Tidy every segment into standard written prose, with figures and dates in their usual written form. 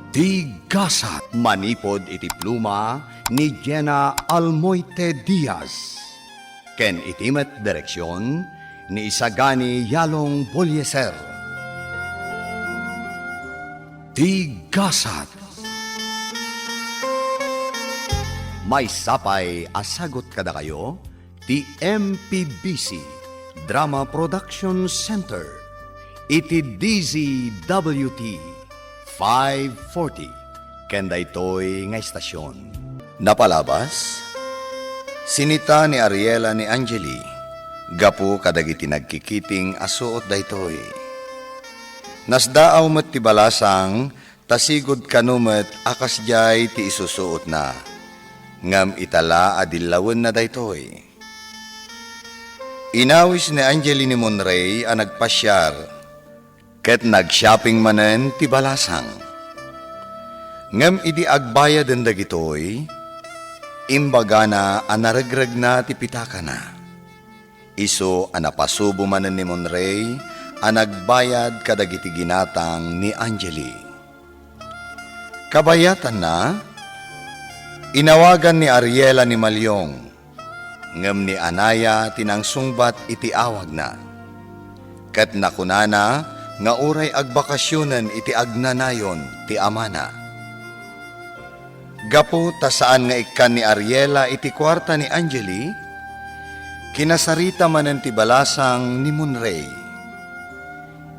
Tigasat manipod iti pluma ni Jenna Almoite Diaz. Ken itimet direksyon ni Isagani Yalong Bolyeser. Tigasat. May sapay asagot kada kayo ti MPBC Drama Production Center iti DZWT 540 ken daytoy nga istasyon. Napalabas sinita ni Ariela ni Angeli gapu kadagiti nagkikiting asuot daytoy. Nasdaaw met ti balasang tasigod kanumet akas jay ti isusuot na. Ngam itala adilawen na daytoy. Inawis ni Angeli ni Monray ang nagpasyar ket nag-shopping manen ti balasang. Ngam idi agbaya den dagitoy, imbaga na anaregreg na ti pitaka na. Iso anapasubo manen ni Monray ang nagbayad kadagiti ginatang ni Angeli. Kabayatan na, inawagan ni Ariela ni Malyong, ngem ni Anaya tinangsungbat iti awag na. Ket nakunana nga uray agbakasyonen iti agnanayon ti amana. Gapu ta saan nga ikan ni Ariela iti kwarta ni Angeli, kinasarita manen ti balasang ni Monray.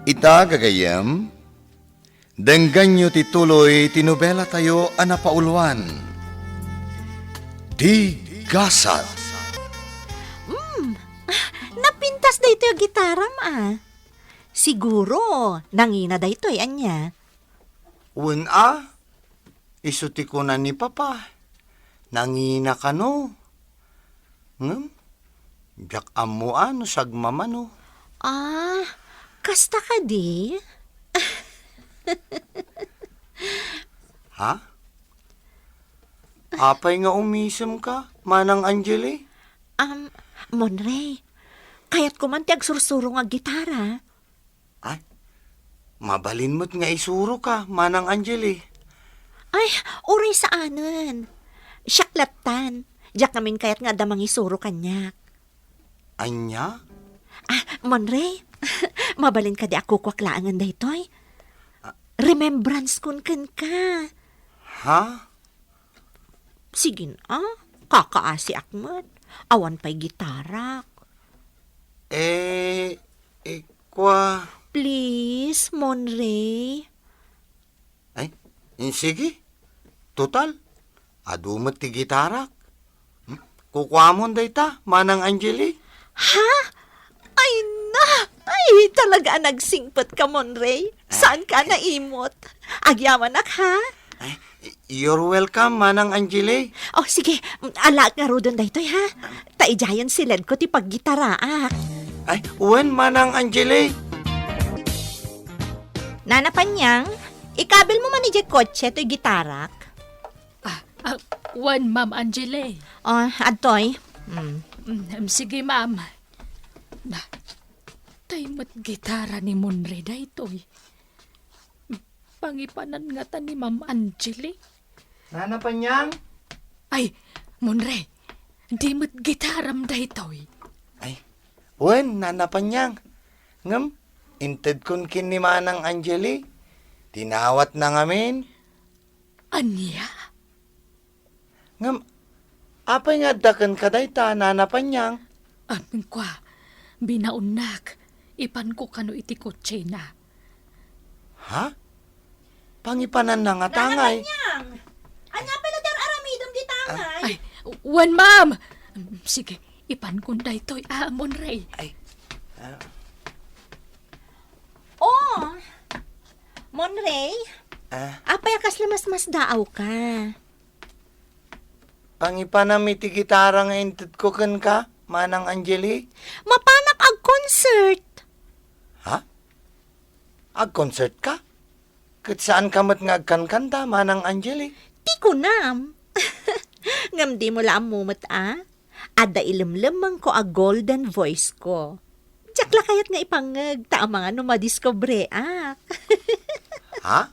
Ita gagayem, dengganyo ti tuloy tinobela tayo anapauluan. Tigasat. Napintas da ito yung gitara ma. Siguro, nangina da ito anya. Isuti ko na ni Papa. Nangina ka no. Jak amuan sagmamano. Kasta ka di? Ha? Apay nga umisem ka, Manang Angeli? Monray, kayat ko man ti agsursuro nga gitara. Ay, mabalin mo't nga isuro ka, Manang Angeli. Ay, uray sa anan. Syaklatan. Diyak namin kayat nga damang isuro kanyak. Anya? Monray, mabalin ka di ako kwaklaangan da ito'y. Remembrance kun kan ka. Ha? Sige kakaasi akmat. Awan pa'y gitarak. Kwa... Please, Monray. Ay, sige. Total, adumat ti gitarak. Kukwamon day ta, Manang Angeli. Ha? Ay na! Ay, talaga nagsingpot ka, Monray. Saan ka naimot? Agyaman ak, ha? Ay, you're welcome, Manang Angeli. Oh, sige. Alaak nga rodon daytoy, ha? Taijayan silad ko ti paggitaraak. Ay, uwan, Manang Angeli. Nanapanyang, ikabil mo man ni kotse to'y gitarak. Wan, Ma'am Angeli. Oh, adtoy. Sige, Ma'am. Taymot gitara ni Monray da ito'y. Pangipanan nga ta ni Ma'am Angeli. Nanapanyang? Ay, Monray, di mo't gitaram da ito'y. Ay, uwan, Nanapanyang. Ngam, inted kun kin ni Manang Angeli. Tinawat na ngamin. Anya? Ngam, apay nga dakan kaday ta, Nanapanyang. Amin kwa, binaunak, ipan ko kano iti kotse na. Ha? Pangipanan na nga tangay. Nanapanyang! Anya pala dar aramidom di tangay? Ay, wan, Ma'am. Sige, ipan ko da ito'y Monray. Ay, Oh! Monray, apay akas lamas-mas daaw ka. pangipanam iti gitara nga inted ko ken ka, Manang Angeli. Mapanak ag concert. Ha? Ag-concert ka? Kat saan kamat nga agkankanta, Manang Angeli? Di ko nam. Ngam di mo laam mumot Ada ilimlemang ko a golden voice ko. Tiyakla kayat nga ipangag, ta ang mga numadiscobre Ha?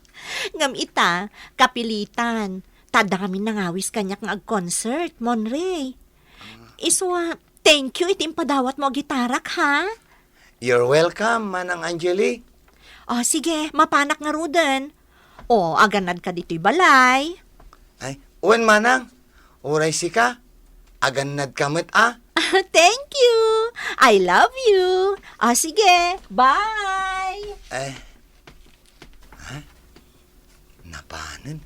Ngam ita, kapilitan. Tadami nangawis kanyak nga ag-concert, Monray. Iswa, thank you itim padawat mo gitarak, ha? You're welcome, Manang Angeli. O, sige, mapanak nga ruden. O, aganad ka dito'y balay. Ay, uwan Manang. Uray si ka. Aganad kamot Thank you. I love you. O, sige, bye. Napanan?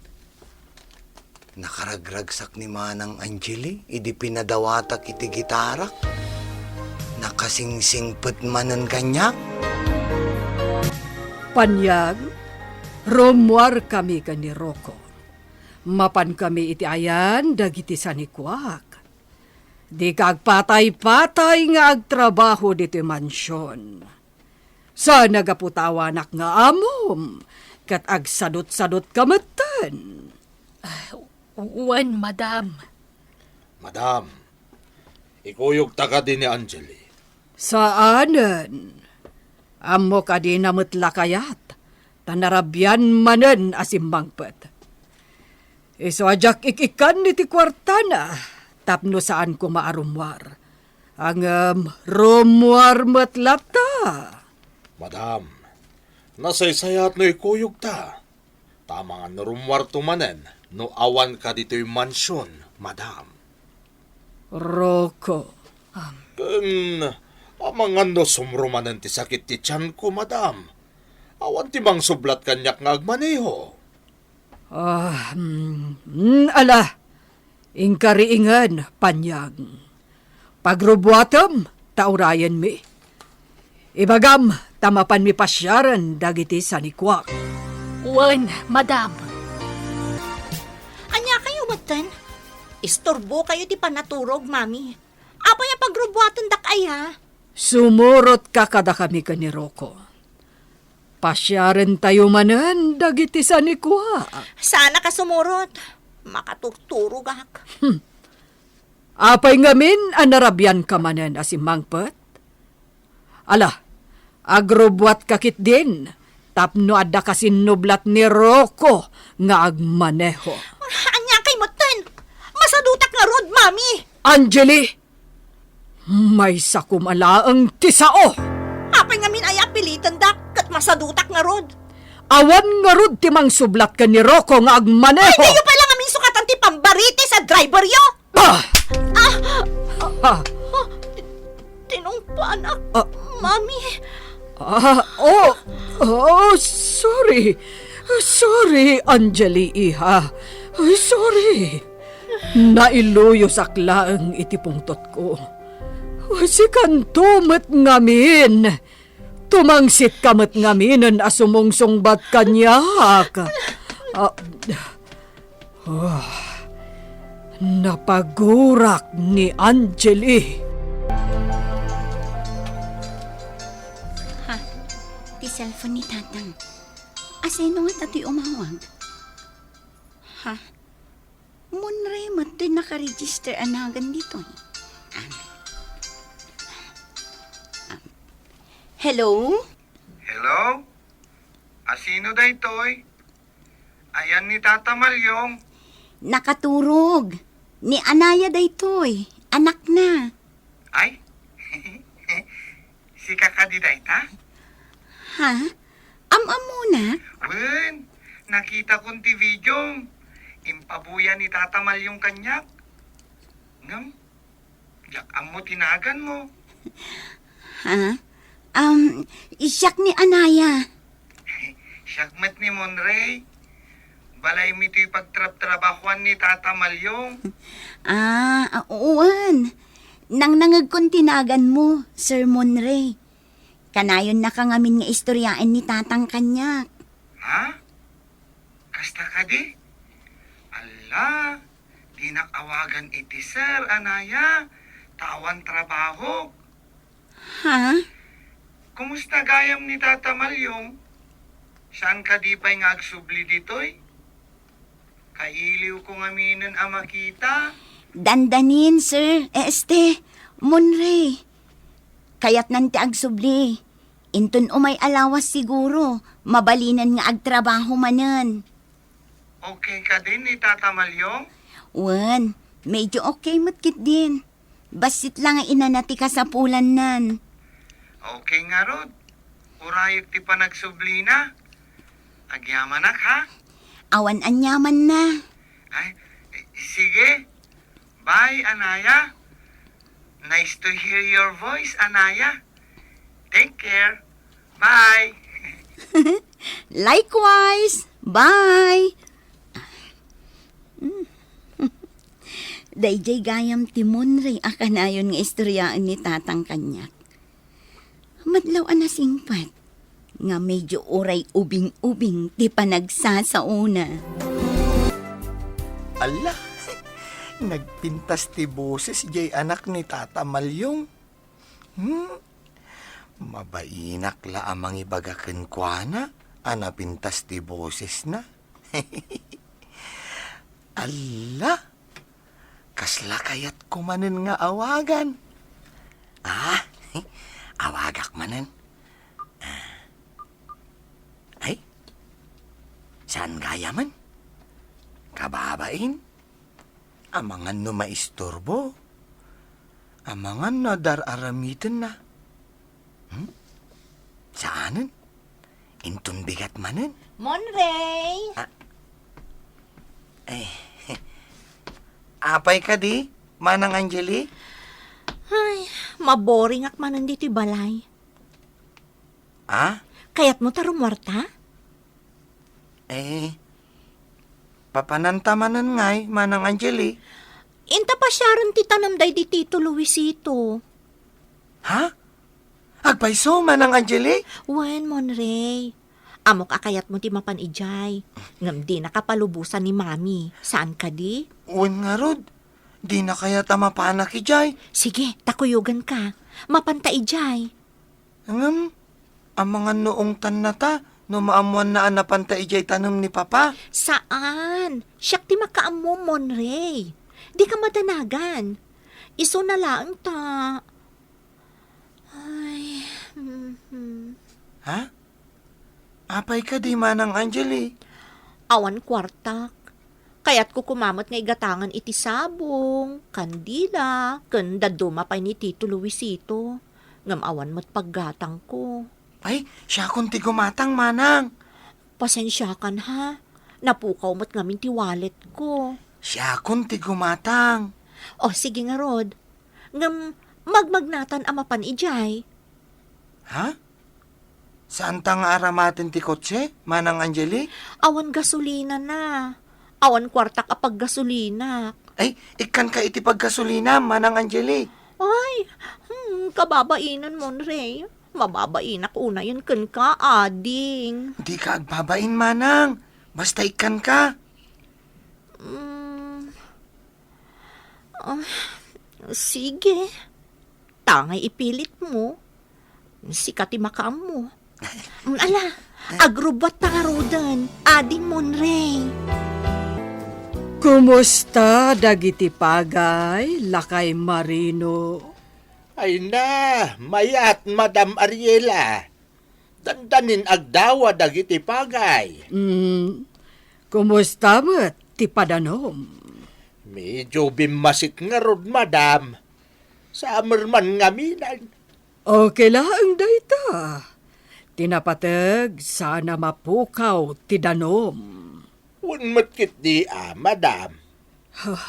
Nakaragragsak ni Manang Angeli, idi pinadawatak iti gitarak. Nakasingsingpet manan kanyak. Panyag, romuar kami ka ni Rocco. Mapan kami iti ayan, dagiti sanikwak. Di kagpatay-patay nga agtrabaho dito mansyon. Sa nagaputawanak nga amom, kat agsadot-sadot kamatan. Uwan, madam. Madam, ikuyog taka din ni Angeli. Saanan? Amo ka di namutla kayat, tanarabyan manen asimbangpet. Iswajak ikikan ni ti kwartana, tapno saan ko maarumwar. Ang rumwar matlata. Madam, nasaysayat no ikuyog ta. Tama nga narumwarto manen, no awan ka dito'y mansyon, madam. Rocco, Ken, amangan no sumrumanen ti sakit ti tiyan ko, madam. Awan ti mang sublat kanyak nga agmaneho. ala, ingkariingan, panyag. Pagrubuatam, taurayan mi. Ibagam, tamapan mi pasyaran, dagiti sanikwak. Uwan, madam. Anya kayo matan? Istorbo kayo di panaturog, mami. Apa yung pagrubuatan dak ay, ha? Sumurot ka kada kami ka ni Rocco. Pasyaran tayo manan, dagiti sanikwak. Sana ka sumurot. Makaturturog ak. Apay ngamin, anarabyan ka manan asimangpet. Ala, agrobwat kakit din. Tapno adda kasinublat ni Rocco nga agmaneho. Anya kay matan? Masadutak nga rod, mami. Angeli, may sakumalaang tisao. Apay nga min ay apilitan dak kat masadutak nga rod. Awan nga rod timang sublat ka ni Rocco nga agmaneho. Ay, kayo pala nga min sukatan ti pambarite sa driver yo. Tinungpaan ak, mami. Sorry. Sorry, Angeli, iha. Sorry. Nailuyo sakla ang itipungtot ko. Si kantumet ngamin. Tumangsit kamet ngaminan asumungsungbat kanyak. Napagurak ni Angeli. Ti cellphone ni Tatang. Asino nga tato'y umawag? Ha? Munray mo to'y nakaregister anagan dito. Hello? Hello? Asino da ito'y? Ayan ni Tata Malyong. Nakaturog. Ni Anaya daytoy. Anak na. Ay? Si kakadida ita? Ha? Am-am muna? Wen, nakita kong ti video. Impabuya ni Tata Malyong kanyak. Ngam, yak mo tinagan mo. Ha? Isyak ni Anaya. Siyagmat ni Monray. Balay mi to'y pagtrap-trabahuan ni Tata Malyong. Uwan. Nang nangagkon tinagan mo, Sir Monray. Kanayon na kangamin nga istoryaan ni Tatang kanyak. Ha? Kasta ka di? Ala, di nakawagan iti sir, Anaya. Tawan trabaho. Ha? Kumusta gayam ni Tata Malyong? Saan ka di pa'y nga agsubli dito'y? Kailiw ko nga minan ang makita. Dandanin, Sir. Monray. Kayat nanti agsubli. Inton umay alawas siguro. Mabalinan nga agtrabaho manan. Okay ka din ni Tata Malyong? Wan, medyo okay matkit din. Basit lang ang inanati ka sa pulan nan. Okay nga, Rod. Urayag ti pa nagsubli na. Agyamanak, ha? Awan anyaman na. Ay, sige. Bye, Anaya. Nice to hear your voice, Anaya. Take care. Bye. Likewise. Bye. Dayjay gayam timon rin akanayon nga istoryaan ni tatang kanyak. Madlaw na singpat. Nga medyo oray ubing-ubing ti panagsasauna. Ala, nagpintas ti boses jay anak ni Tata Malyong. Mabainak la amang ibagaken kwa na, anapintas ti boses na. Ala, kasla kayat kumanen nga awagan. Awagak manen. Ay, saan gaya man? Kababain? Amangan no maistorbo? Amangan no dararamitin na? Saanan? Intun bigat manen? Monray! Apay ka di, Manang Angeli? Ay, maboring ak manan dito balay. Ah? Kayat mo tarumwarta? Papanantamanan ngay, Manang Angeli. Inta pa siyaran ti tanamday di Tito Luisito. Ha? Agpaiso, Manang Angeli? Wen, Monray. Amok akayat mo ti mapanijay. Ngam di nakapalubusan ni Mami. Saan ka di? Uwan nga, Rod. Di na kaya tamapanak ijay. Sige, takuyugan ka. Mapantaijay. Ngam, ang mga noong tan na ta, no maamuan na anapanta ijay tanong ni Papa. Saan? Siyak ti makaammo, Monray. Di ka madanagan. Iso na lang ta. Ay, Ha? Apay ka di, Manang Angeli? awan kwartak. Kaya't ko kumamot nga igatangan iti sabong, kandila, kanda dumapay ni Tito Luisito. Ngam awan mo't paggatang ko. Ay, siya kung ti gumatang, Manang. Pasensya kan ha. Napukaw mo't ngamin ti wallet ko. Siya kung ti gumatang. O sige nga Rod. Ngam magmagnatan amapan ijay. Ha? Saan ta nga aramatin ti kotse, Manang Angeli? Awan gasolina na. Awan kwartak apag gasolina. Ay, ikan ka iti paggasolina, Manang Angeli. Ay, kababainan mo, Ray. Mababainak una yun kan ka, ading. Di ka agbabain, Manang. Basta ikan ka. Sige. Tangay ipilit mo. Sikati makaam mo. Ala, agrubat tangarudan. Ading Monray. Kumusta dagiti pagay, Lakay Marino? Ay na, mayat, Madam Ariela. Dandanin agdawa dagiti pagay. Kumusta mo't ti padanom? Medyo bimasit nga rod, Madam. Summer man nga minan. Okay lang dayta. Tinapatag sana mapukaw ti danom. Unmatkit di Madam.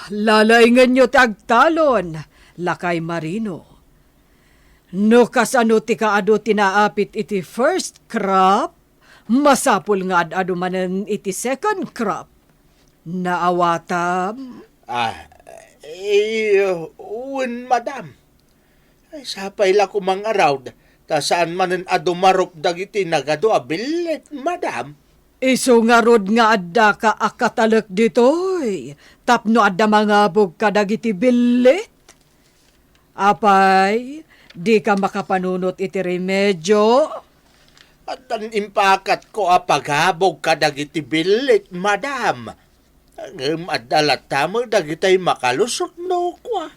Lalaingan nyo ti agtalon, Lakay Marino. No kasano ti kaado tinaapit iti first crop, masapul nga ad-ado manen iti second crop. Naawatam? Madam. Ay, sapay la kumang arawd, ta saan manen adumarop dagiti nagado abilit, Madam. Iso nga rod nga adda ka akatalek ditoy, tapno adda mangabog ka dagiti bilit. Apay, di ka makapanunot iti remedyo. At ang impakat ko apaghabog ka dagiti bilit, Madam. Ang adalat tamo dagitay makalusot no kwa.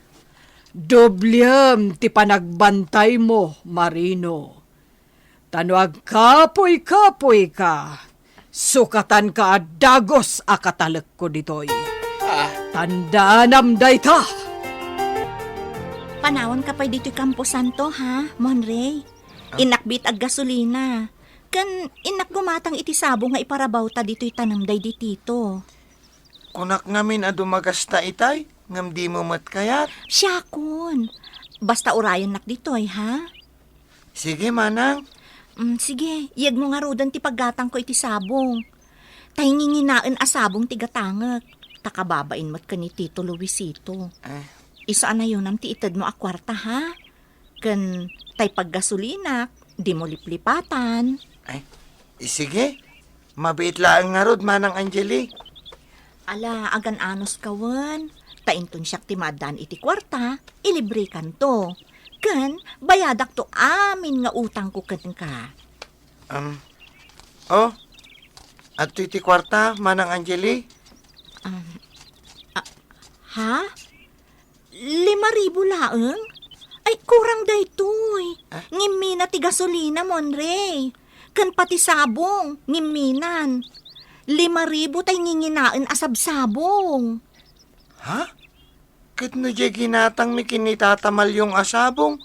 Doblem ti panagbantay mo, Marino. Tano agkapoy-kapoy ka. Sukatan ka dagos akatalek ko ditoy. Tandaan dayta. Panawon ka pa dito'y Campo Santo, ha, Monray? Inakbit ag gasolina. Kan inak gumatang iti sabong nga iparabaw ta dito'y tanamday di tito. Kunak ngamin a dumagasta itay, ngam di mo matkayat. Siya kun. Basta urayan nak dito'y, ha? Sige, manang. Sige, iyag mo nga rodan ti paggatang ko iti sabong. Tay nginginaan a sabong ti gatangak. Takababain mat ka ni Tito Luisito. Isaan na yun am ti itad mo a kwarta, ha? Kan tay paggasolinak, di mo liplipatan. Sige. Mabait laang nga rod, manang Angeli. Ala, agan anos kawan. Tainton siyak ti madan iti kwarta, ilibre kan to. Kan, bayadak to amin nga utang ko kan ka. At iti kwarta, manang Angeli? Ha? 5,000 laeng? Ay, kurang daytoy. Ngimmi na ti gasolina, Monray. Kan pati sabong, ngimminan. 5,000 tay nginginaan asab sabong. Ha? Kat no jay ginatang mi kinitatamal yung asabong,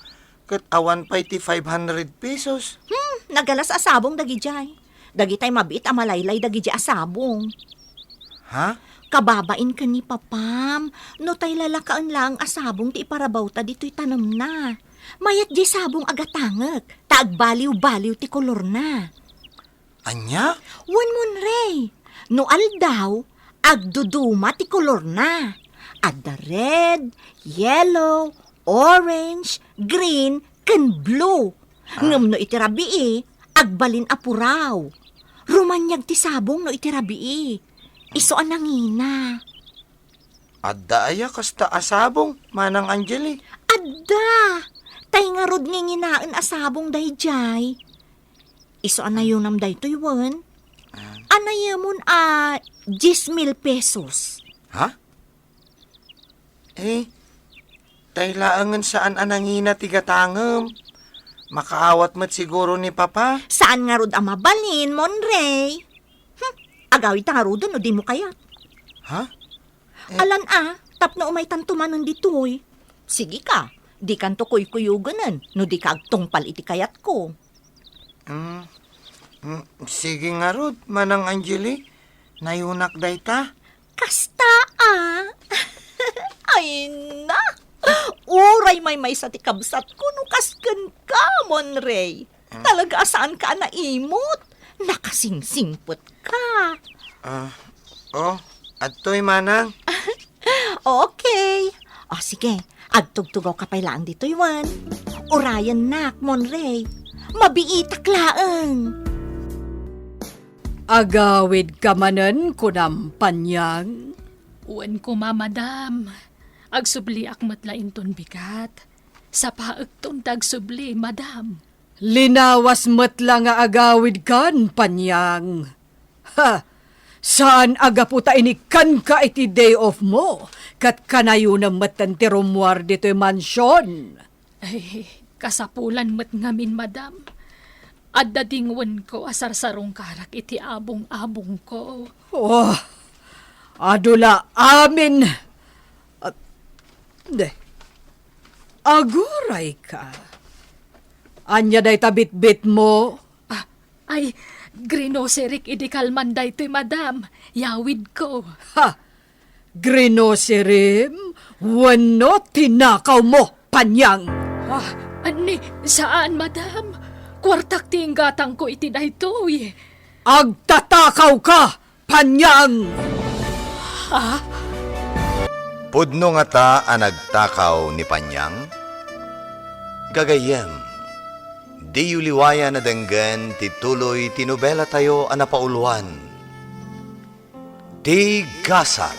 kat awan pa iti 500 pesos. Nagalas asabong dagi jay. Dagi tay mabit amalaylay dagi jay asabong. Ha? Kababain ka ni Papam. No tay lalakaan lang asabong ti iparabaw ta dito'y tanam na. Mayat jay sabong agatangag. Taagbaliw-baliw ti kolor na. Anya? Wan Monray. No aldaw, agduduma ti kolor na. Adda red, yellow, orange, green, ken blue. Ngam no itirabii, agbalin apuraw. Rumanyag ti sabong no itirabii. Iso anangina. Adda aya kasta asabong, manang Angeli. Adda! Tay nga rod nginginaan asabong dayjay. Iso anayunam daytoy wan. Anayamon 10,000 pesos. Ha? Taylaangan saan anangina tigatangem. Makaawat mat siguro ni Papa. Saan nga rod amabalin, Monray? Agawid ta nga rod no di mo kaya. Ha? Alan tapno umay tantumanon ditoy. Sige ka, di kanto kuy-kuyuganan, no di ka agtungpal iti kayat ko. Sige nga rod, manang Angeli. Nayunak dayta. Kasta Ay na! Uray may sa tikabsat ko no kasken ka, Monray. Talaga saan ka naimot? Nakasingsingpot ka. Atoy manang. Okay. O sige, agtugtugaw ka pailaan dito Iwan. Urayan nak, Monray. Mabiitak laeng. Agawid ka manen kunam panyang. Uwan ko madam. Agsubli akmat lainton bigat. Sa paagton tagsubli, madam. Linawas metla nga agawid kan panyang. Ha! Saan aga puta inikan ka iti day off mo? Kat kanayo na matan ti rumwar dito'y mansyon. Ay, kasapulan mat ngamin, madam. Adda dingwan ko asarsarong karak iti abong-abong ko. Oh, adula amin. Aguray ka. Anya day tabit-bit mo. Ay, grinoserik idikalman daytoy, madam. Yawid ko. Ha! Grinoserim? Wano tinakaw mo, panyang? Ani, saan, madam? Kwartak tinggatang ko iti daytoy. Agtatakaw ka, panyang! Pudno nga ta ang nagtakaw ni Panyang. Gagayem, di yuliwaya na denggan tituloy tinubela tayo ang napauluan. Di Gasat.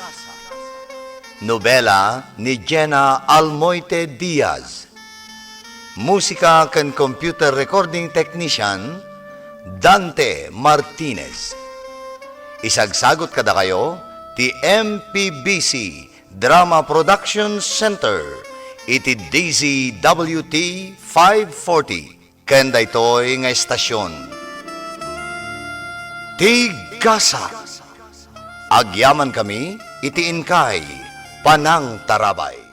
Nobela ni Jenna Almoite Diaz. Musika kan computer recording technician Dante Martinez. Isagsagot kada kayo ti MPBC Drama Production Center iti DZWT 540 ken daytoy nga estasyon. Tig bigkasa. Agyaman kami, itiin kay Panang Tarabay.